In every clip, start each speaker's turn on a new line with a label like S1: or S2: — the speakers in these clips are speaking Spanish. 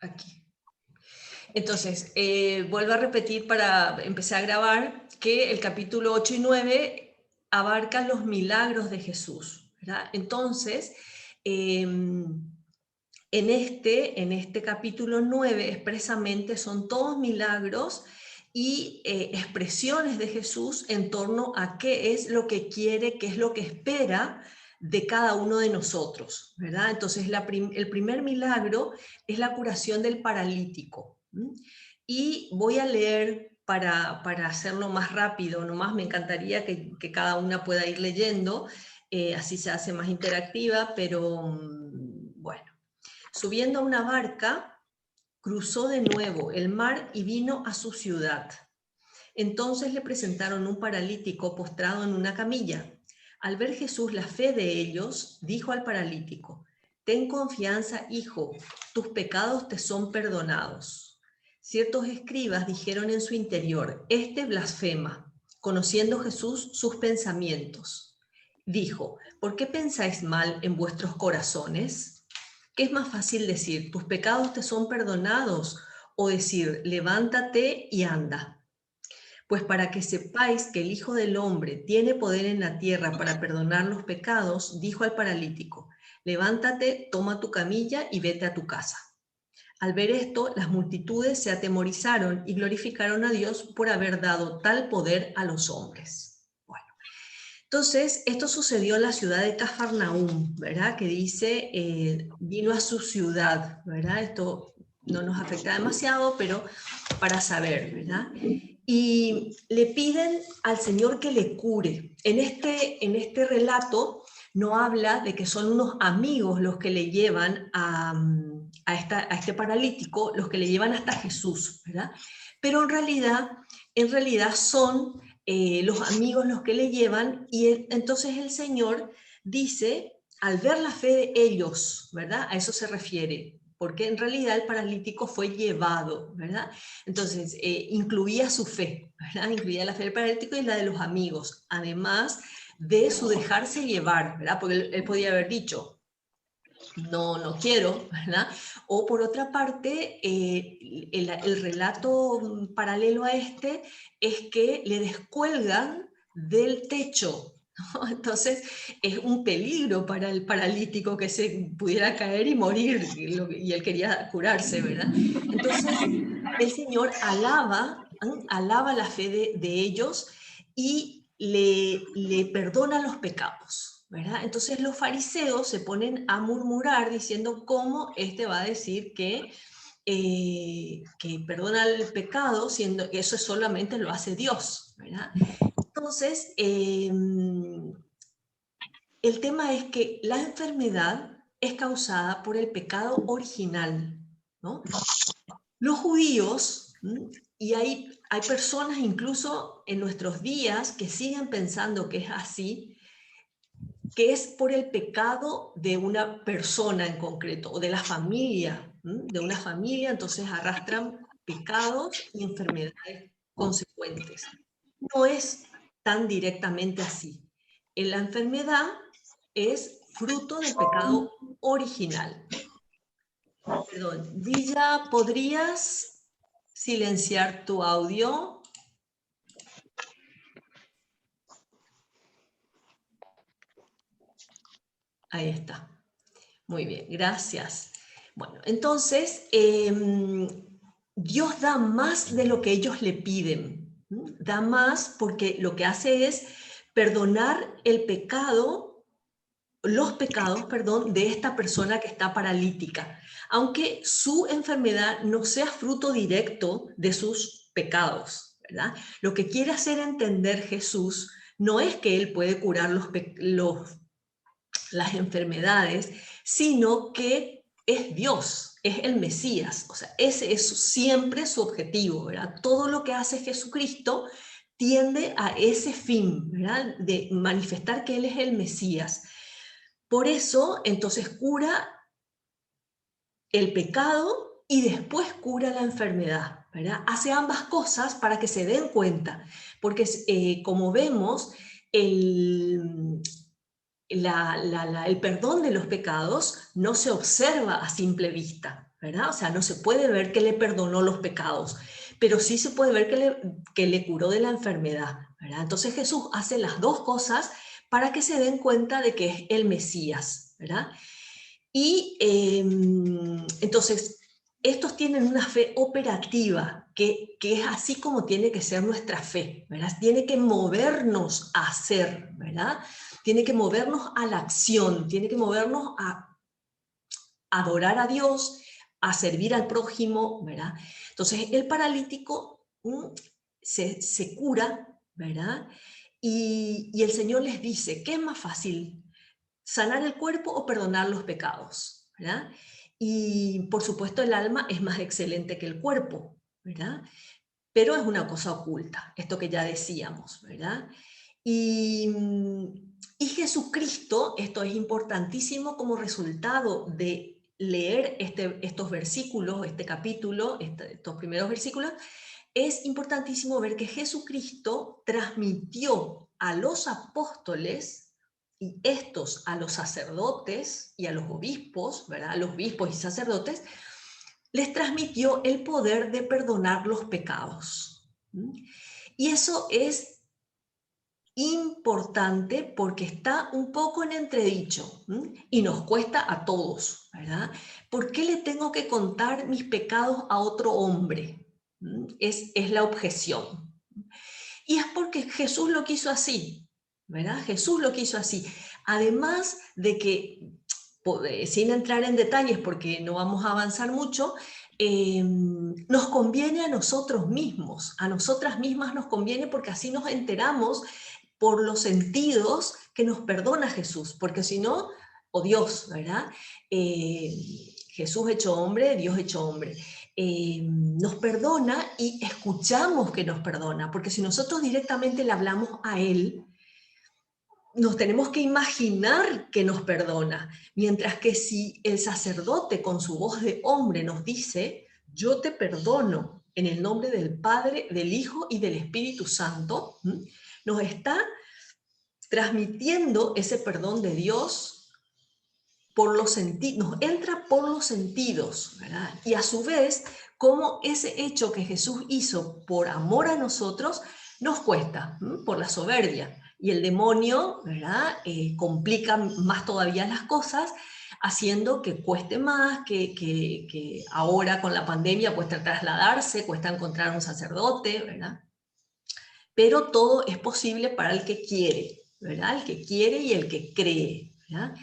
S1: Aquí. Entonces, vuelvo a repetir para empezar a grabar que el capítulo 8 y 9 abarcan los milagros de Jesús, ¿verdad? Entonces, en este capítulo 9 expresamente son todos milagros y expresiones de Jesús en torno a qué es lo que quiere, qué es lo que espera de cada uno de nosotros, ¿verdad? Entonces el primer milagro es la curación del paralítico. Y voy a leer para hacerlo más rápido, nomás me encantaría que cada una pueda ir leyendo, así se hace más interactiva, pero bueno. Subiendo a una barca, cruzó de nuevo el mar y vino a su ciudad. Entonces le presentaron un paralítico postrado en una camilla. Al ver Jesús la fe de ellos, dijo al paralítico: «Ten confianza, hijo, tus pecados te son perdonados». Ciertos escribas dijeron en su interior: «Este blasfema», conociendo Jesús sus pensamientos. Dijo: «¿Por qué pensáis mal en vuestros corazones? ¿Qué es más fácil decir, tus pecados te son perdonados, o decir, levántate y anda? Pues para que sepáis que el Hijo del Hombre tiene poder en la tierra para perdonar los pecados, dijo al paralítico: levántate, toma tu camilla y vete a tu casa». Al ver esto, las multitudes se atemorizaron y glorificaron a Dios por haber dado tal poder a los hombres. Bueno, entonces, esto sucedió en la ciudad de Cafarnaúm, ¿verdad? Que dice, vino a su ciudad, ¿verdad? Esto no nos afecta demasiado, pero para saber, ¿verdad? Y le piden al Señor que le cure. En este relato no habla de que son unos amigos los que le llevan a este paralítico, los que le llevan hasta Jesús, ¿verdad? Pero en realidad son los amigos los que le llevan, y entonces el Señor dice, al ver la fe de ellos, ¿verdad? A eso se refiere, porque en realidad el paralítico fue llevado, ¿verdad? Entonces, incluía su fe, ¿verdad? Incluía la fe del paralítico y la de los amigos, además de su dejarse llevar, ¿verdad? Porque él podía haber dicho, no, no quiero, ¿verdad? O por otra parte, el relato paralelo a este es que le descuelgan del techo, ¿no? Entonces es un peligro para el paralítico que se pudiera caer y morir, y él quería curarse, ¿verdad? Entonces el Señor alaba la fe de ellos y le perdona los pecados, ¿verdad? Entonces los fariseos se ponen a murmurar diciendo cómo este va a decir que perdona el pecado, siendo que eso solamente lo hace Dios, ¿verdad? Entonces, el tema es que la enfermedad es causada por el pecado original, ¿no? Los judíos, y hay personas incluso en nuestros días que siguen pensando que es así, que es por el pecado de una persona en concreto o de la familia, de una familia, entonces arrastran pecados y enfermedades consecuentes. No es tan directamente así. En la enfermedad es fruto del pecado original. Perdón, Dilla, ¿podrías silenciar tu audio? Ahí está. Muy bien, gracias. Bueno, entonces, Dios da más de lo que ellos le piden. Da más porque lo que hace es perdonar el pecado, los pecados, perdón, de esta persona que está paralítica, aunque su enfermedad no sea fruto directo de sus pecados, ¿verdad? Lo que quiere hacer entender Jesús no es que Él puede curar las enfermedades, sino que es Dios, es el Mesías. O sea, ese es siempre su objetivo, ¿verdad? Todo lo que hace Jesucristo tiende a ese fin, ¿verdad? De manifestar que Él es el Mesías. Por eso, entonces, cura el pecado y después cura la enfermedad, ¿verdad? Hace ambas cosas para que se den cuenta, porque como vemos, el, el perdón de los pecados no se observa a simple vista, ¿verdad? O sea, no se puede ver que le perdonó los pecados, pero sí se puede ver que le curó de la enfermedad, ¿verdad? Entonces Jesús hace las dos cosas para que se den cuenta de que es el Mesías, ¿verdad? Y entonces, estos tienen una fe operativa, que es así como tiene que ser nuestra fe, ¿verdad? Tiene que movernos a hacer, ¿verdad? Tiene que movernos a la acción, tiene que movernos a adorar a Dios, a servir al prójimo, ¿verdad? Entonces, el paralítico se cura, ¿verdad? Y el Señor les dice, ¿qué es más fácil? ¿Sanar el cuerpo o perdonar los pecados? ¿Verdad? Y por supuesto el alma es más excelente que el cuerpo, ¿verdad? Pero es una cosa oculta, esto que ya decíamos, ¿verdad? Y, y Jesucristo, esto es importantísimo como resultado de leer estos versículos, este capítulo, estos primeros versículos, es importantísimo ver que Jesucristo transmitió a los apóstoles y estos a los sacerdotes y a los obispos, ¿verdad? A los obispos y sacerdotes, les transmitió el poder de perdonar los pecados. Y eso es importante porque está un poco en entredicho y nos cuesta a todos, ¿verdad? ¿Por qué le tengo que contar mis pecados a otro hombre? Es la objeción. Y es porque Jesús lo quiso así, ¿verdad? Jesús lo quiso así. Además de que, sin entrar en detalles porque no vamos a avanzar mucho, nos conviene a nosotros mismos, a nosotras mismas nos conviene porque así nos enteramos por los sentidos que nos perdona Jesús, porque si no, o Dios, ¿verdad? Jesús hecho hombre, Dios hecho hombre. Nos perdona y escuchamos que nos perdona, porque si nosotros directamente le hablamos a Él, nos tenemos que imaginar que nos perdona, mientras que si el sacerdote con su voz de hombre nos dice, yo te perdono en el nombre del Padre, del Hijo y del Espíritu Santo, nos está transmitiendo ese perdón de Dios por los sentidos, nos entra por los sentidos, ¿verdad? Y a su vez, como ese hecho que Jesús hizo por amor a nosotros, nos cuesta, por la soberbia. Y el demonio, ¿verdad? Complica más todavía las cosas, haciendo que cueste más, que ahora con la pandemia cuesta trasladarse, cuesta encontrar un sacerdote, ¿verdad? Pero todo es posible para el que quiere, ¿verdad? El que quiere y el que cree, ¿verdad?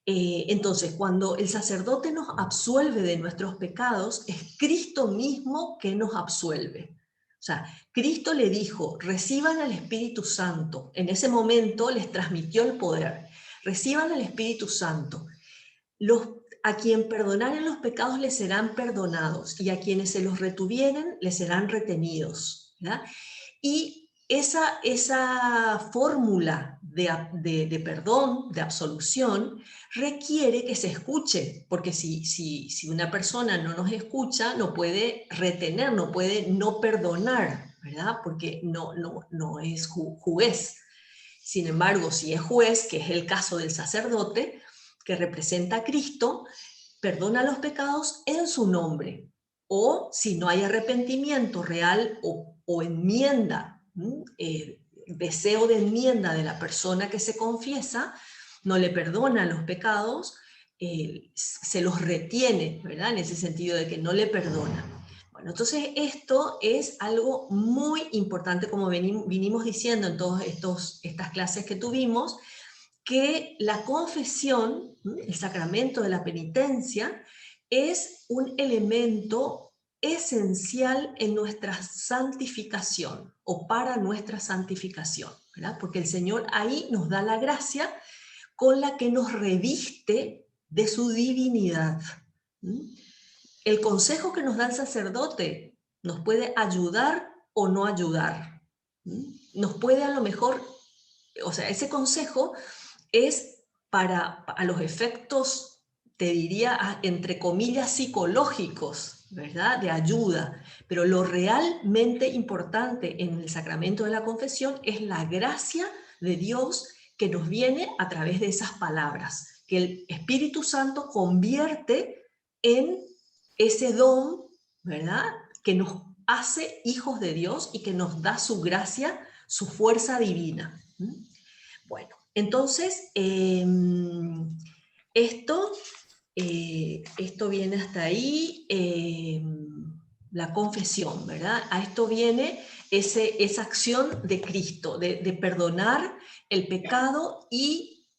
S1: Entonces, cuando el sacerdote nos absuelve de nuestros pecados, es Cristo mismo que nos absuelve. O sea, Cristo le dijo, reciban al Espíritu Santo. En ese momento les transmitió el poder. Reciban al Espíritu Santo. A quien perdonaren los pecados les serán perdonados y a quienes se los retuvieren les serán retenidos, ¿verdad? Y esa fórmula de perdón, de absolución, requiere que se escuche, porque si una persona no nos escucha, no puede retener, no puede no perdonar, ¿verdad? Porque no es juez. Sin embargo, si es juez, que es el caso del sacerdote, que representa a Cristo, perdona los pecados en su nombre. O si no hay arrepentimiento real o enmienda, deseo de enmienda de la persona que se confiesa, no le perdona los pecados, se los retiene, ¿verdad? En ese sentido de que no le perdona. Bueno, entonces esto es algo muy importante, como vinimos diciendo en todas estas clases que tuvimos, que la confesión, el sacramento de la penitencia, es un elemento esencial en nuestra santificación o para nuestra santificación, ¿verdad? Porque el Señor ahí nos da la gracia con la que nos reviste de su divinidad. El consejo que nos da el sacerdote nos puede ayudar o no ayudar. Nos puede a lo mejor, o sea, ese consejo es a los efectos, te diría, entre comillas, psicológicos, ¿verdad? De ayuda. Pero lo realmente importante en el sacramento de la confesión es la gracia de Dios que nos viene a través de esas palabras, que el Espíritu Santo convierte en ese don, ¿verdad? Que nos hace hijos de Dios y que nos da su gracia, su fuerza divina. Bueno, entonces, esto viene hasta ahí, la confesión, ¿verdad? A esto viene esa acción de Cristo, de perdonar el pecado y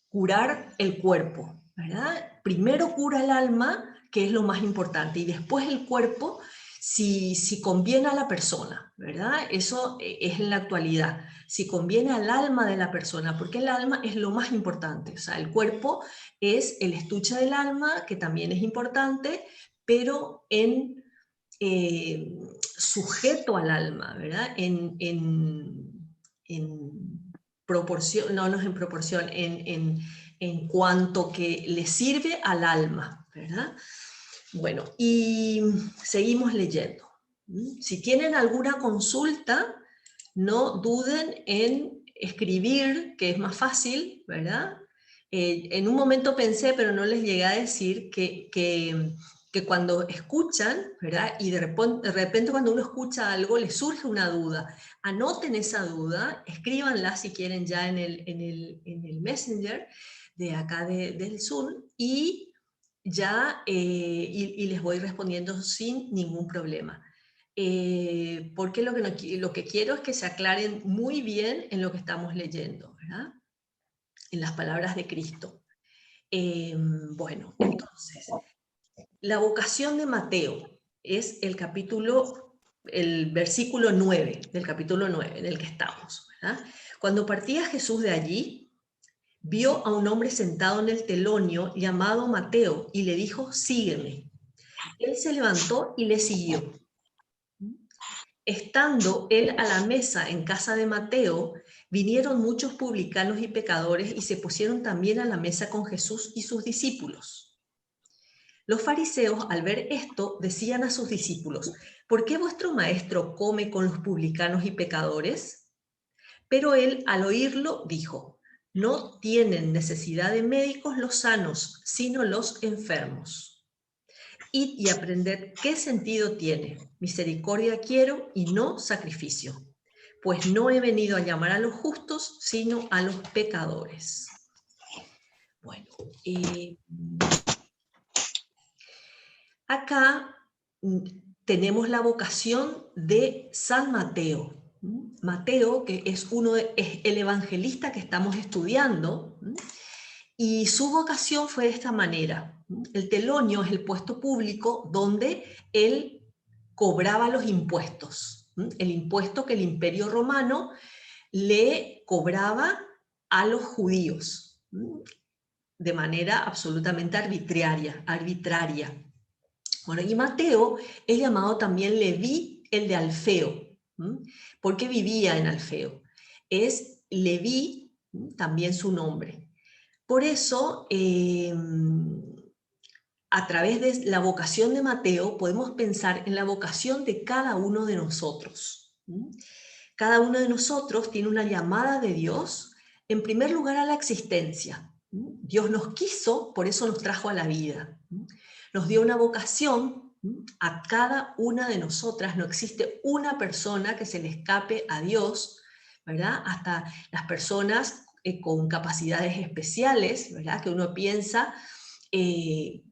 S1: curar el cuerpo, ¿verdad? Primero cura el alma, que es lo más importante, y después el cuerpo, si conviene a la persona, ¿verdad? Eso es en la actualidad, si conviene al alma de la persona, porque el alma es lo más importante, o sea, el cuerpo es el estuche del alma, que también es importante, pero sujeto al alma, ¿verdad? En proporción, no es en proporción, en cuanto que le sirve al alma, ¿verdad? Bueno, y seguimos leyendo. Si tienen alguna consulta, no duden en escribir, que es más fácil, ¿verdad? En un momento pensé, pero no les llegué a decir que cuando escuchan, ¿verdad? Y de repente cuando uno escucha algo, les surge una duda. Anoten esa duda, escríbanla si quieren ya en el Messenger de acá del Zoom y ya y les voy respondiendo sin ningún problema. Porque lo que quiero es que se aclaren muy bien en lo que estamos leyendo, ¿verdad? En las palabras de Cristo. Bueno, entonces, la vocación de Mateo es el versículo 9 del capítulo 9 en el que estamos, ¿verdad? Cuando partía Jesús de allí, vio a un hombre sentado en el telonio llamado Mateo y le dijo, sígueme. Él se levantó y le siguió. Estando él a la mesa en casa de Mateo, vinieron muchos publicanos y pecadores y se pusieron también a la mesa con Jesús y sus discípulos. Los fariseos, al ver esto, decían a sus discípulos, ¿por qué vuestro maestro come con los publicanos y pecadores? Pero él, al oírlo, dijo, no tienen necesidad de médicos los sanos, sino los enfermos. Id y aprended qué sentido tiene. Misericordia quiero y no sacrificio, pues no he venido a llamar a los justos, sino a los pecadores. Bueno, acá tenemos la vocación de San Mateo. Mateo, que es el evangelista que estamos estudiando, y su vocación fue de esta manera. El telonio es el puesto público donde él cobraba los impuestos, el impuesto que el Imperio Romano le cobraba a los judíos, de manera absolutamente arbitraria. Bueno, y Mateo es llamado también Leví, el de Alfeo, porque vivía en Alfeo. Es Leví también su nombre. Por eso, a través de la vocación de Mateo, podemos pensar en la vocación de cada uno de nosotros. Cada uno de nosotros tiene una llamada de Dios, en primer lugar a la existencia. Dios nos quiso, por eso nos trajo a la vida. Nos dio una vocación a cada una de nosotras. No existe una persona que se le escape a Dios, ¿verdad? Hasta las personas con capacidades especiales, ¿verdad? Que uno piensa que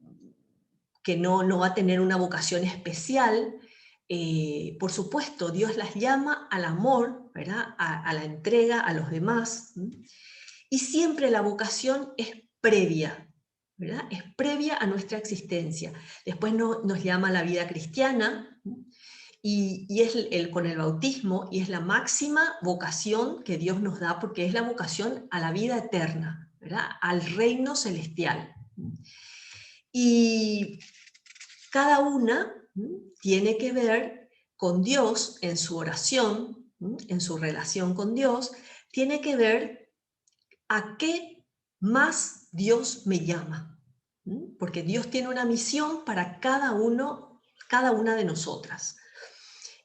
S1: no va a tener una vocación especial. Por supuesto, Dios las llama al amor, ¿verdad? A la entrega a los demás. Y siempre la vocación es previa, ¿verdad? Es previa a nuestra existencia. Después nos llama la vida cristiana y es con el bautismo y es la máxima vocación que Dios nos da porque es la vocación a la vida eterna, ¿verdad? Al reino celestial. Y cada una tiene que ver con Dios en su oración, en su relación con Dios, tiene que ver a qué más Dios me llama. Porque Dios tiene una misión para cada una de nosotras.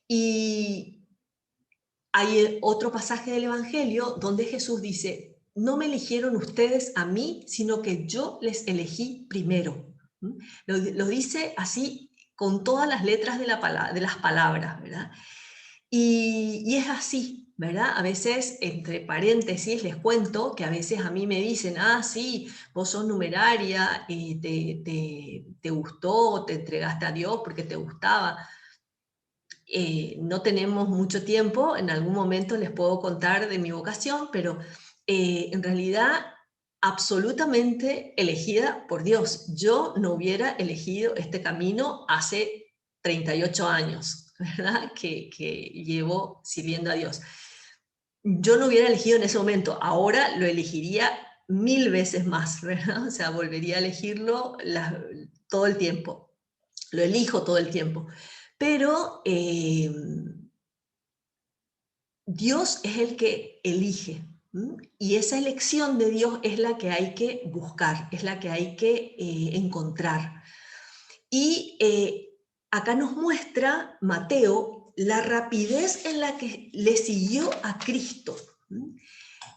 S1: Y hay otro pasaje del Evangelio donde Jesús dice, no me eligieron ustedes a mí, sino que yo les elegí primero. Lo dice así con todas las letras de las palabras, ¿verdad? Y es así, ¿verdad? A veces, entre paréntesis, les cuento que a veces a mí me dicen, sí, vos sos numeraria, te gustó, te entregaste a Dios porque te gustaba. No tenemos mucho tiempo, en algún momento les puedo contar de mi vocación, pero en realidad absolutamente elegida por Dios. Yo no hubiera elegido este camino hace 38 años, ¿verdad? Que llevo sirviendo a Dios. Yo no hubiera elegido en ese momento, ahora lo elegiría 1000 veces más, ¿verdad? O sea, volvería a elegirlo todo el tiempo, lo elijo todo el tiempo. Pero Dios es el que elige, y esa elección de Dios es la que hay que buscar, es la que hay que encontrar. Y acá nos muestra Mateo la rapidez en la que le siguió a Cristo.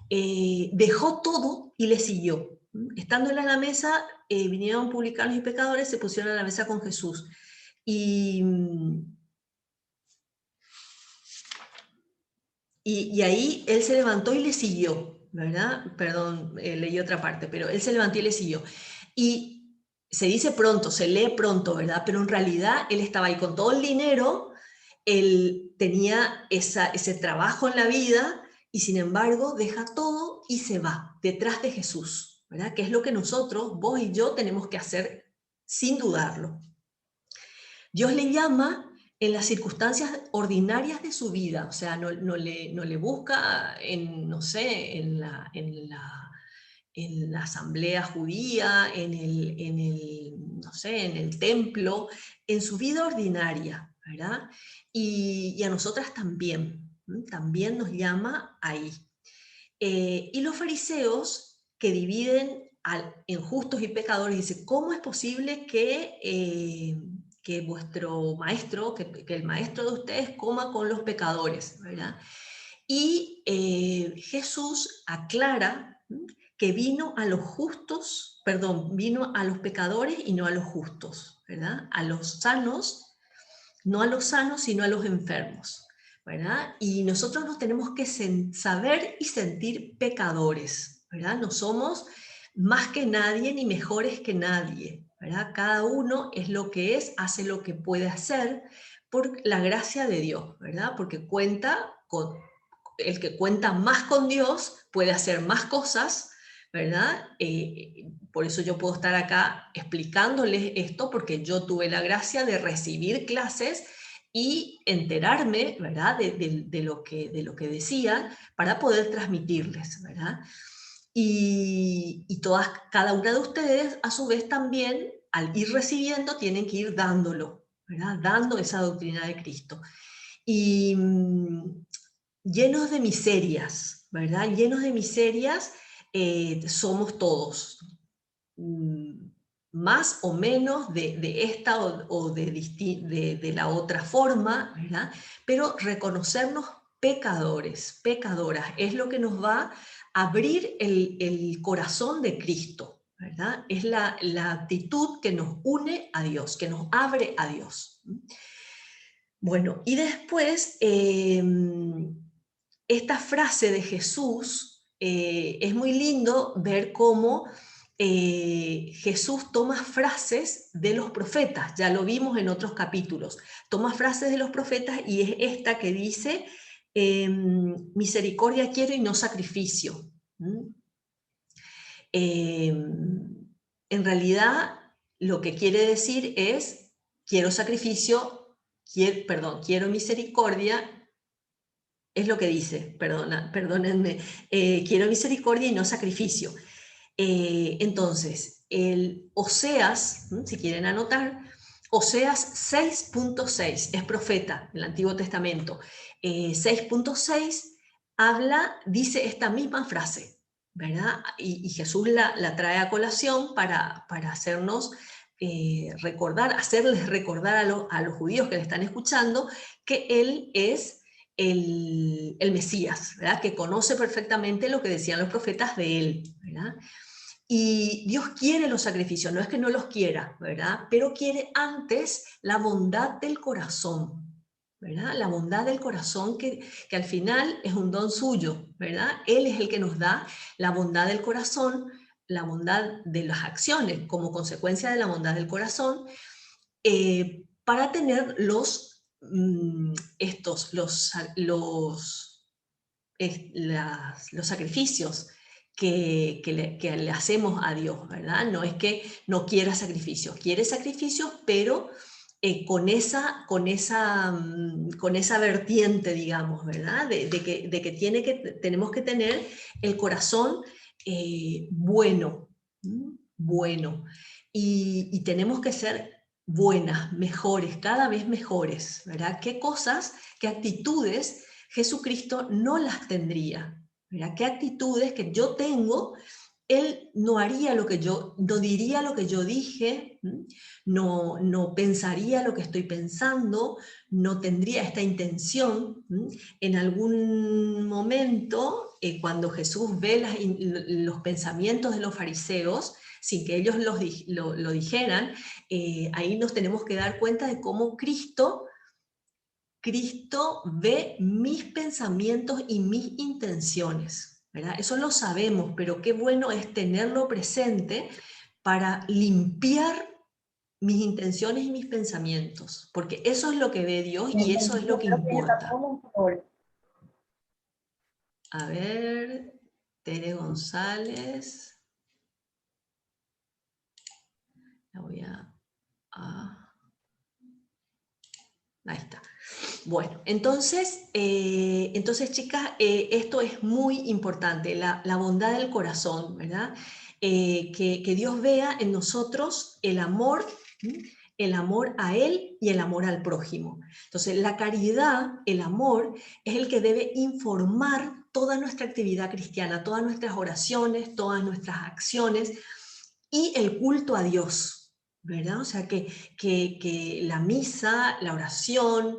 S1: Dejó todo y le siguió. Estando él a la mesa, vinieron publicanos y pecadores, se pusieron a la mesa con Jesús. Y ahí él se levantó y le siguió, ¿verdad? Perdón, leí otra parte, pero él se levantó y le siguió. Y se dice pronto, se lee pronto, ¿verdad? Pero en realidad él estaba ahí con todo el dinero, él tenía ese trabajo en la vida y sin embargo deja todo y se va detrás de Jesús, ¿verdad? Que es lo que nosotros, vos y yo, tenemos que hacer sin dudarlo. Dios le llama en las circunstancias ordinarias de su vida, o sea, no le busca en, no sé, en la asamblea judía, no sé, en el templo, en su vida ordinaria, ¿verdad? Y a nosotras también, también nos llama ahí. Y los fariseos, que dividen en justos y pecadores, dicen, ¿cómo es posible que vuestro maestro, que el maestro de ustedes coma con los pecadores, ¿verdad? Y Jesús aclara que vino a los justos, perdón, vino a los pecadores y no a los justos, ¿verdad? A los sanos, no a los sanos, sino a los enfermos, ¿verdad? Y nosotros nos tenemos que saber y sentir pecadores, ¿verdad? No somos más que nadie ni mejores que nadie, ¿verdad? Cada uno es lo que es, hace lo que puede hacer por la gracia de Dios, ¿verdad? Porque el que cuenta más con Dios puede hacer más cosas, ¿verdad? Por eso yo puedo estar acá explicándoles esto, porque yo tuve la gracia de recibir clases y enterarme, ¿verdad? De lo que decían para poder transmitirles, ¿verdad? Y cada una de ustedes, a su vez también, al ir recibiendo, tienen que ir dándolo, ¿verdad? Dando esa doctrina de Cristo. Y llenos de miserias, ¿verdad? Llenos de miserias somos todos, más o menos de esta o de la otra forma, ¿verdad? Pero reconocernos pecadores, pecadoras, es lo que nos va a abrir el corazón de Cristo, ¿verdad? Es la actitud que nos une a Dios, que nos abre a Dios. Bueno, y después, esta frase de Jesús, es muy lindo ver cómo Jesús toma frases de los profetas, ya lo vimos en otros capítulos, toma frases de los profetas y es esta que dice, misericordia quiero y no sacrificio. En realidad, lo que quiere decir es, quiero sacrificio, quiero misericordia, es lo que dice, perdónenme, quiero misericordia y no sacrificio. Entonces, el Oseas, si quieren anotar, Oseas 6.6 es profeta del Antiguo Testamento. 6.6 dice esta misma frase, ¿verdad? Y Jesús la trae a colación para hacernos hacerles recordar a los judíos que le están escuchando que Él es el Mesías, ¿verdad? Que conoce perfectamente lo que decían los profetas de él, ¿verdad? Y Dios quiere los sacrificios, no es que no los quiera, ¿verdad? Pero quiere antes la bondad del corazón, ¿verdad? La bondad del corazón que al final es un don suyo, ¿verdad? Él es el que nos da la bondad del corazón, la bondad de las acciones como consecuencia de la bondad del corazón, para tener los sacrificios que le hacemos a Dios, ¿verdad? No es que no quiera sacrificios, quiere sacrificios, pero con esa vertiente, digamos, ¿verdad? De que tenemos que tener el corazón bueno, bueno, y tenemos que ser buenas, mejores, cada vez mejores, ¿verdad? ¿Qué cosas, qué actitudes Jesucristo no las tendría? ¿Verdad? ¿Qué actitudes que yo tengo? Él no haría lo que yo, no diría lo que yo dije, no pensaría lo que estoy pensando, no tendría esta intención. En algún momento, cuando Jesús ve los pensamientos de los fariseos, sin que ellos lo dijeran, ahí nos tenemos que dar cuenta de cómo Cristo ve mis pensamientos y mis intenciones, ¿verdad? Eso lo sabemos, pero qué bueno es tenerlo presente para limpiar mis intenciones y mis pensamientos, porque eso es lo que ve Dios y eso es lo que importa. A ver, Tere González. La voy ahí está. Bueno, entonces chicas, esto es muy importante, la bondad del corazón, ¿verdad? Que Dios vea en nosotros el amor a Él y el amor al prójimo. Entonces, la caridad, el amor, es el que debe informar toda nuestra actividad cristiana, todas nuestras oraciones, todas nuestras acciones y el culto a Dios. ¿Verdad? O sea, que la misa, la oración,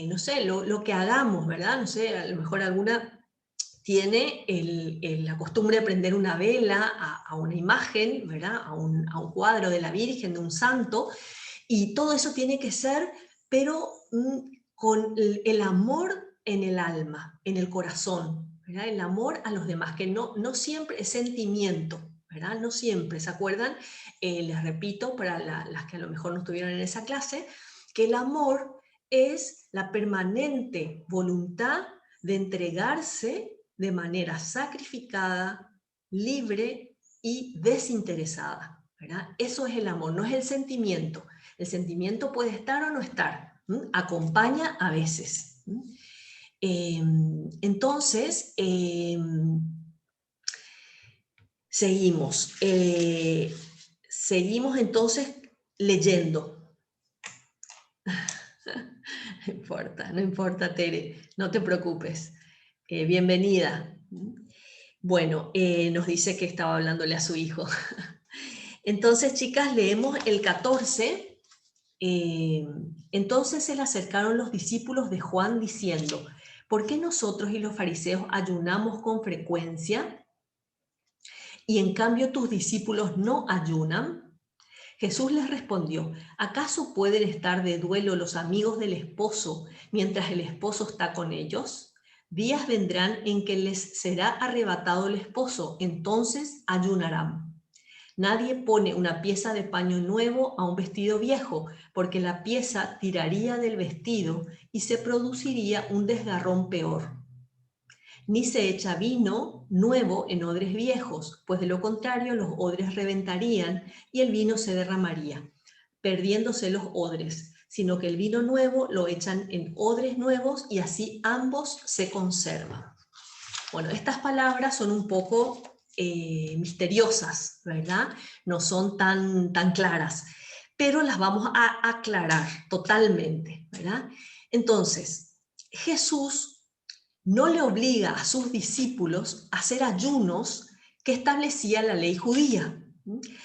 S1: no sé, lo que hagamos, ¿verdad? No sé, a lo mejor alguna tiene la costumbre de prender una vela a una imagen, ¿verdad? A un cuadro de la Virgen, de un santo, y todo eso tiene que ser, pero con el amor en el alma, en el corazón, ¿verdad? El amor a los demás, que no siempre es sentimiento, ¿verdad? No siempre, ¿se acuerdan? Les repito, para las que a lo mejor no estuvieron en esa clase, que el amor es la permanente voluntad de entregarse de manera sacrificada, libre y desinteresada, ¿verdad? Eso es el amor, no es el sentimiento. El sentimiento puede estar o no estar, acompaña a veces. Entonces, seguimos. Seguimos entonces leyendo. No importa, Tere, no te preocupes. Bienvenida. Bueno, nos dice que estaba hablándole a su hijo. Entonces, chicas, leemos el 14. Entonces se le acercaron los discípulos de Juan diciendo: ¿por qué nosotros y los fariseos ayunamos con frecuencia y en cambio tus discípulos no ayunan? Jesús les respondió: ¿acaso pueden estar de duelo los amigos del esposo mientras el esposo está con ellos? Días vendrán en que les será arrebatado el esposo, entonces ayunarán. Nadie pone una pieza de paño nuevo a un vestido viejo, porque la pieza tiraría del vestido y se produciría un desgarrón peor. Ni se echa vino nuevo en odres viejos, pues de lo contrario los odres reventarían y el vino se derramaría, perdiéndose los odres, sino que el vino nuevo lo echan en odres nuevos y así ambos se conservan. Bueno, estas palabras son un poco misteriosas, ¿verdad? No son tan claras, pero las vamos a aclarar totalmente, ¿verdad? Entonces, Jesús no le obliga a sus discípulos a hacer ayunos que establecía la ley judía,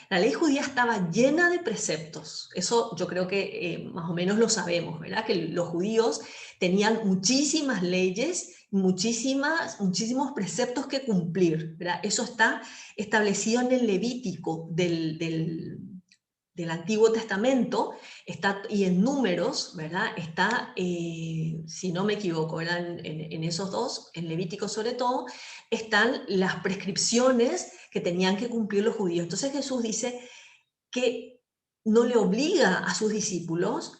S1: La ley judía estaba llena de preceptos. Eso yo creo que más o menos lo sabemos, ¿verdad? Que los judíos tenían muchísimas leyes, muchísimos preceptos que cumplir, ¿verdad? Eso está establecido en el Levítico del Antiguo Testamento, está, y en Números, ¿verdad? Está, si no me equivoco, ¿verdad? En esos dos, en Levítico sobre todo, están las prescripciones que tenían que cumplir los judíos. Entonces Jesús dice que no le obliga a sus discípulos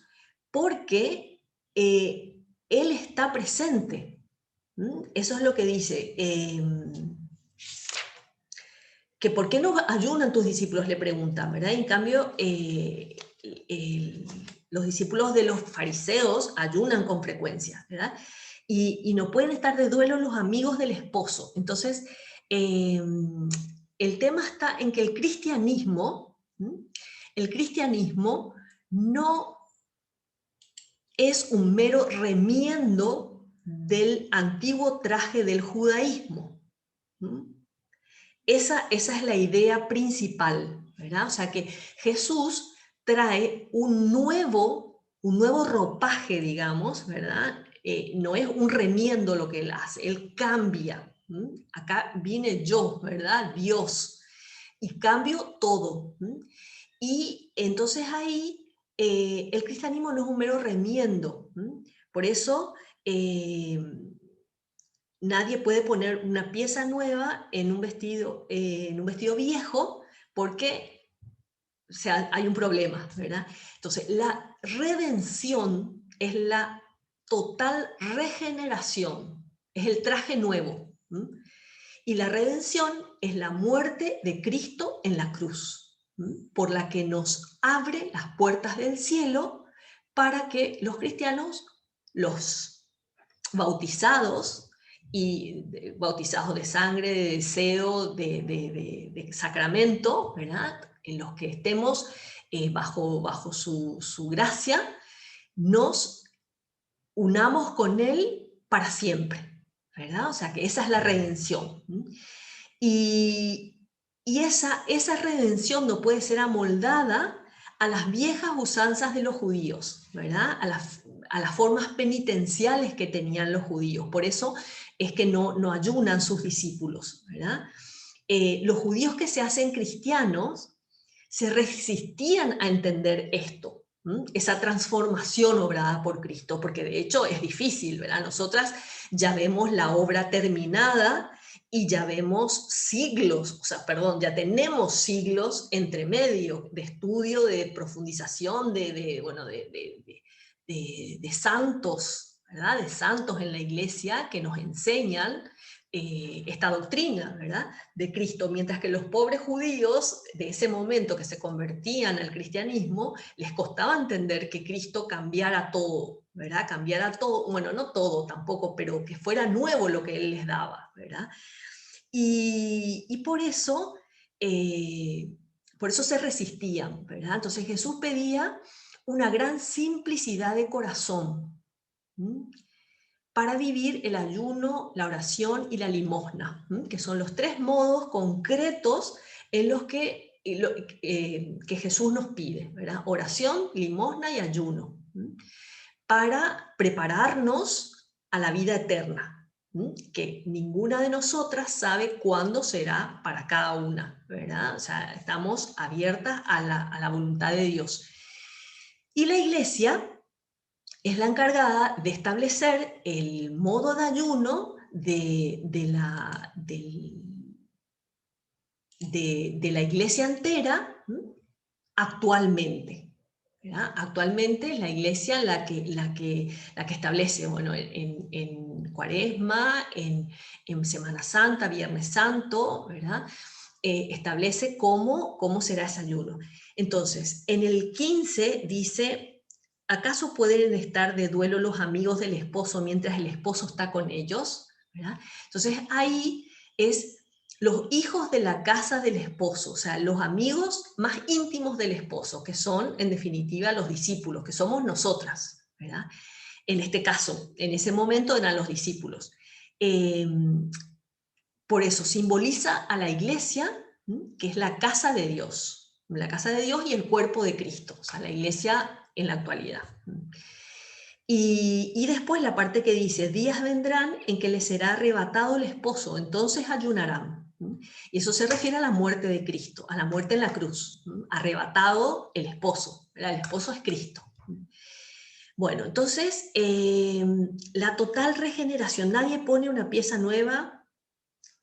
S1: porque Él está presente. Eso es lo que dice. Que ¿por qué no ayunan tus discípulos? Le preguntan, ¿verdad? En cambio, los discípulos de los fariseos ayunan con frecuencia, ¿verdad? Y no pueden estar de duelo los amigos del esposo. Entonces, el tema está en que el cristianismo no es un mero remiendo del antiguo traje del judaísmo. Esa es la idea principal, ¿verdad? O sea que Jesús trae un nuevo ropaje, digamos, ¿verdad? No es un remiendo lo que Él hace, Él cambia. Acá vine yo, ¿verdad? Dios, y cambio todo. Y entonces ahí el cristianismo no es un mero remiendo. Por eso nadie puede poner una pieza nueva en un vestido viejo porque, o sea, hay un problema, ¿verdad? Entonces, la redención es la total regeneración, es el traje nuevo. Y la redención es la muerte de Cristo en la cruz, por la que nos abre las puertas del cielo para que los cristianos, los bautizados, y bautizados de sangre, de deseo, de sacramento, ¿verdad? En los que estemos bajo su gracia, nos unamos con Él para siempre, ¿verdad? O sea que esa es la redención. Y, esa redención no puede ser amoldada a las viejas usanzas de los judíos, ¿verdad? A las formas penitenciales que tenían los judíos. Por eso es que no ayunan sus discípulos, ¿verdad? Los judíos que se hacen cristianos se resistían a entender esto, esa transformación obrada por Cristo, porque de hecho es difícil, ¿verdad? Nosotras ya vemos la obra terminada y ya vemos siglos, o sea, perdón, ya tenemos siglos entre medio de estudio, de profundización, de santos, ¿verdad? De santos en la iglesia que nos enseñan esta doctrina, ¿verdad? De Cristo, mientras que los pobres judíos de ese momento que se convertían al cristianismo, les costaba entender que Cristo cambiara todo, ¿verdad? Cambiara todo, bueno, no todo tampoco, pero que fuera nuevo lo que Él les daba, ¿verdad? Y por eso se resistían, ¿verdad? Entonces Jesús pedía una gran simplicidad de corazón, para vivir el ayuno, la oración y la limosna, que son los tres modos concretos en los que Jesús nos pide, ¿verdad? Oración, limosna y ayuno, para prepararnos a la vida eterna, que ninguna de nosotras sabe cuándo será para cada una, ¿verdad? O sea, estamos abiertas a la voluntad de Dios. Y la Iglesia es la encargada de establecer el modo de ayuno de la iglesia entera actualmente. ¿Verdad? Actualmente es la iglesia la que establece, bueno, en Cuaresma, en Semana Santa, Viernes Santo, ¿verdad? Establece cómo será ese ayuno. Entonces, en el 15 dice: ¿acaso pueden estar de duelo los amigos del esposo mientras el esposo está con ellos? ¿Verdad? Entonces ahí es los hijos de la casa del esposo, o sea, los amigos más íntimos del esposo, que son en definitiva los discípulos, que somos nosotras, ¿verdad? En este caso, en ese momento eran los discípulos. Por eso simboliza a la iglesia, que es la casa de Dios. La casa de Dios y el cuerpo de Cristo, o sea, la iglesia en la actualidad. Y después la parte que dice, días vendrán en que les será arrebatado el esposo, entonces ayunarán. Y eso se refiere a la muerte de Cristo, a la muerte en la cruz. Arrebatado el esposo, ¿verdad? El esposo es Cristo. Bueno, entonces, la total regeneración, nadie pone una pieza nueva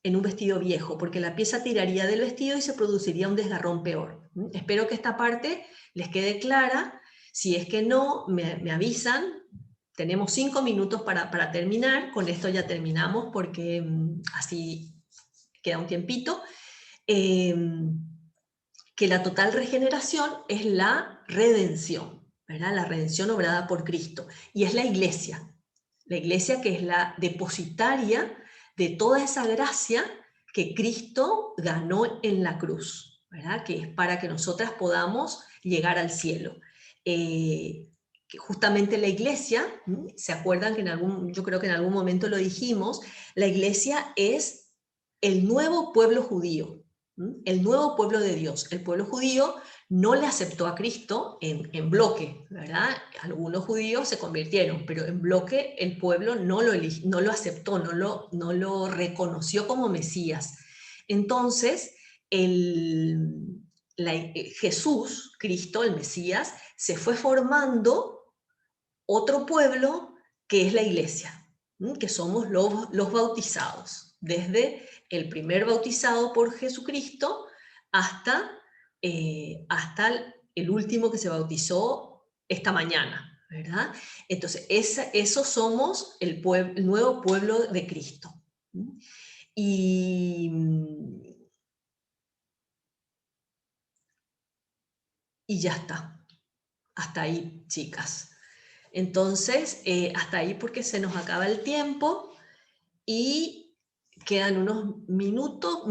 S1: en un vestido viejo, porque la pieza tiraría del vestido y se produciría un desgarrón peor. Espero que esta parte les quede clara. Si es que no, me avisan. Tenemos 5 minutos para terminar. Con esto ya terminamos porque así queda un tiempito. Que la total regeneración es la redención, ¿verdad? La redención obrada por Cristo. Y es la iglesia que es la depositaria de toda esa gracia que Cristo ganó en la cruz, ¿verdad? Que es para que nosotras podamos llegar al cielo. Que justamente la iglesia, ¿se acuerdan que yo creo que en algún momento lo dijimos, la iglesia es el nuevo pueblo judío, el nuevo pueblo de Dios. El pueblo judío no le aceptó a Cristo en bloque, ¿verdad? Algunos judíos se convirtieron, pero en bloque el pueblo no lo aceptó, no lo reconoció como Mesías. Entonces, Jesús, Cristo, el Mesías, se fue formando otro pueblo que es la iglesia, que somos los bautizados, desde el primer bautizado por Jesucristo hasta el último que se bautizó esta mañana, ¿verdad? Entonces, eso somos el nuevo pueblo de Cristo. Y, y ya está. Hasta ahí, chicas. Entonces, hasta ahí porque se nos acaba el tiempo y quedan unos minutos,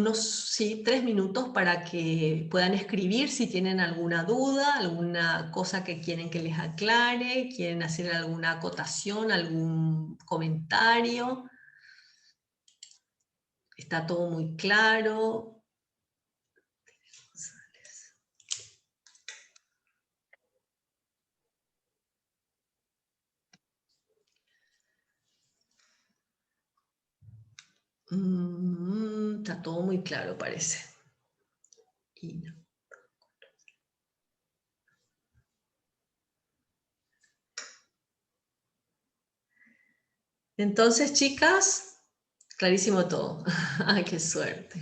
S1: sí, 3 minutos para que puedan escribir si tienen alguna duda, alguna cosa que quieren que les aclare, quieren hacer alguna acotación, algún comentario. Está todo muy claro. Está todo muy claro, parece. Y no. Entonces, chicas, clarísimo todo. Ay, qué suerte.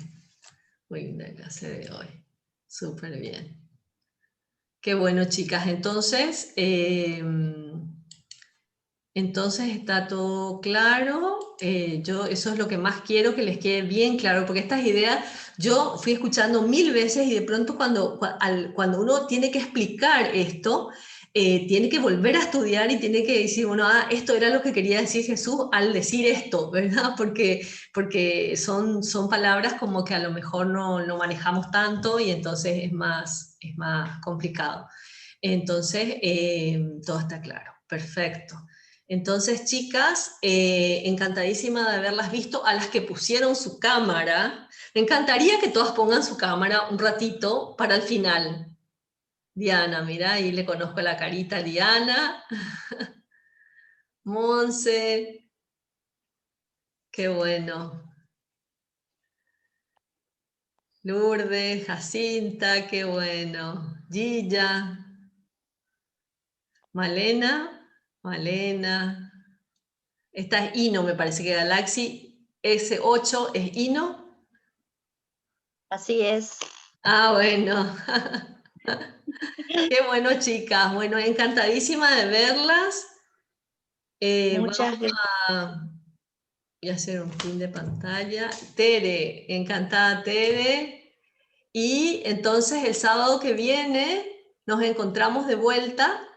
S1: Muy linda clase de hoy. Súper bien. Qué bueno, chicas. Entonces está todo claro. Yo eso es lo que más quiero que les quede bien claro, porque estas ideas yo fui escuchando 1000 veces y de pronto cuando uno tiene que explicar esto, tiene que volver a estudiar y tiene que decir, bueno, esto era lo que quería decir Jesús al decir esto, ¿verdad? Porque son palabras como que a lo mejor no manejamos tanto y entonces es más complicado. Entonces, todo está claro. Perfecto. Entonces, chicas, encantadísima de haberlas visto, a las que pusieron su cámara. Me encantaría que todas pongan su cámara un ratito para el final. Diana, mira, ahí le conozco la carita a Diana. Monse, qué bueno. Lourdes, Jacinta, qué bueno. Gilla, Malena. Esta es Ino, me parece que Galaxy S8 es Ino.
S2: Así es.
S1: Ah, bueno. Qué bueno, chicas. Bueno, encantadísima de verlas.
S2: Muchas gracias.
S1: Voy a hacer un fin de pantalla. Tere, encantada Tere. Y entonces el sábado que viene nos encontramos de vuelta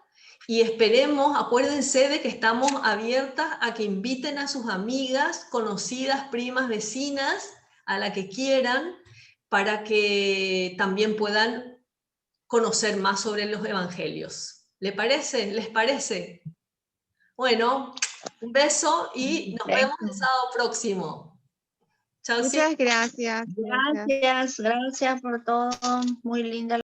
S1: y esperemos, acuérdense de que estamos abiertas a que inviten a sus amigas, conocidas, primas, vecinas, a la que quieran, para que también puedan conocer más sobre los evangelios. ¿Le parece? ¿Les parece? Bueno, un beso y nos vemos el sábado próximo. Chao,
S3: Muchas gracias.
S2: Gracias por todo. Muy linda